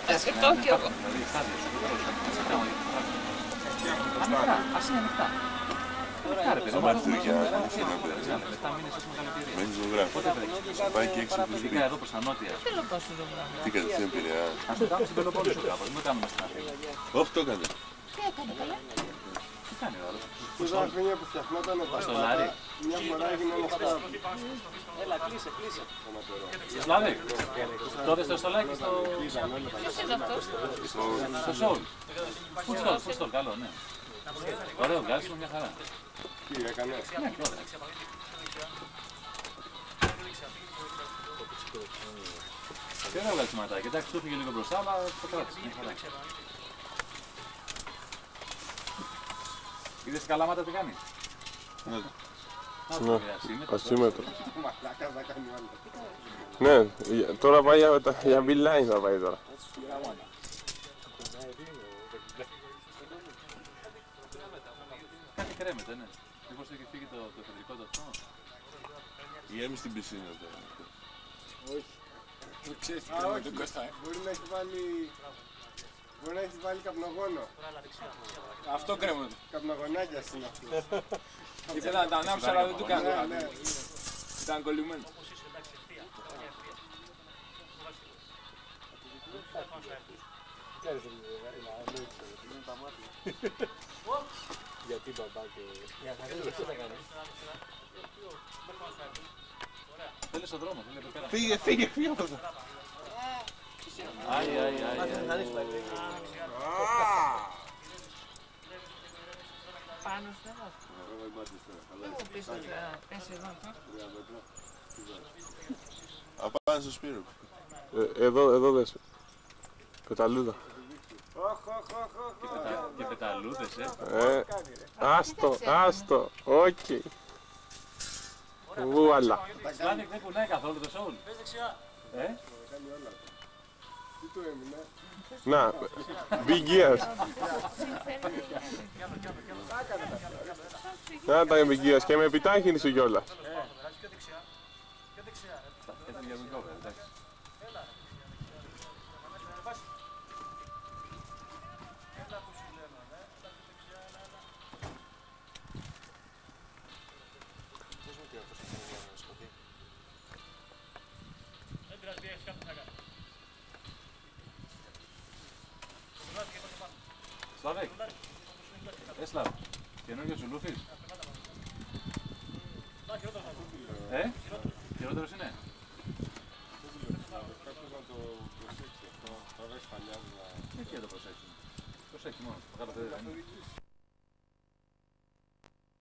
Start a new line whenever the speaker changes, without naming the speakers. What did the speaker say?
Θα σκεφτώ κι εγώ.
Ανοιχτά, ας είναι ανοιχτά.
Θα μάθει για μένει ζωγράφο. Θα πάει και έξω από το σπίτι.
Εδώ προς τα νότια.
Θέλω να πάω στο ζωγράφο.
Τι κατευθείαν Πειραιά.
Ας το κάνουμε στην Πελοπόννησο κάπου, δεν το κάνουμε στην Αθήνα.
Όχι, το έκανε.
Τι έκανε καλά.
Τι κάνει ο άλλος.
Τόσα χρόνια που φτιαχνόταν τα
Στολάρι.
μια φορά έγινε ένα σκάφο.
Έλα, κλείσε.
Σλάβη, τότε στο στολάκι στο...
Ποιος είναι αυτός.
στο σόλ. Φουστόλ, φουστόλ, καλό, ναι. Ωραίο βγάλισμα, μια χαρά.
Τι έκανες?
Ναι, τώρα. Τι ωραίο βγάλισματάκι. Εντάξει, του έφυγε λίγο μπροστά, αλλά το κράτησε, μια χαρά. Είδες την Καλαμάτα τι κάνει.
Ναι, ασύμετρο.
Μαλάκα θα κάνει άλλο.
Ναι, τώρα πάει για βιλάι θα πάει τώρα.
Κάτι κρέμεται, ναι. Μήπως έχει φύγει το εφεδρικό του αυτό.
Γέμι στην πισίνα τώρα.
Μπορεί να έχει βάλει... Μπορεί να έχει βάλει καπνογόνο.
Αυτό κρέμονται.
Καπνογονάκια είναι αυτό.
Ήθελα να τα ανάψω, αλλά δεν του κάνω.
Ναι, ναι.
Ήταν κολλημένο.
Γιατί μπαμπά και...
Θέλει στον δρόμο, θέλει εδώ πέρα.
Φύγε από εδώ.
Άι.
Πάνω στο εδώ. Δεν μου πεις ότι θα πέσει εδώ αυτό.
Απάνω στο Σπύρο.
Εδώ δες. Πεταλούδα.
Και πεταλούδες,
Άστο, όχι. Βουαλά.
Σλάνικ δεν κουνάει καθόλου το σόουλ.
Πες δεξιά.
Τι του έμεινε?
Να, big ears. Να τα big ears και με επιτάχυνση κιόλας.
Πιο δεξιά. Πιο δεξιά.
Ήταν για δουλειά, εντάξει.
Έλα. Έλα που σου λέμε, ναι. Έλα πιο δεξιά, έλα. Πες μου τι αυτός θα κάνει να σκοτεί. Δεν πειράζει, έχεις κάτι να κάνει.
Σλάβεκ, Σλάβ, καινούργιος ζουλούφης. Χειρότερος είναι.
Κάποιος να το προσέξει αυτό. Τώρα έχει παλιά.
Τι να το προσέξουμε. Προσέξει μόνο, μεγάλο παιδί δεν είναι.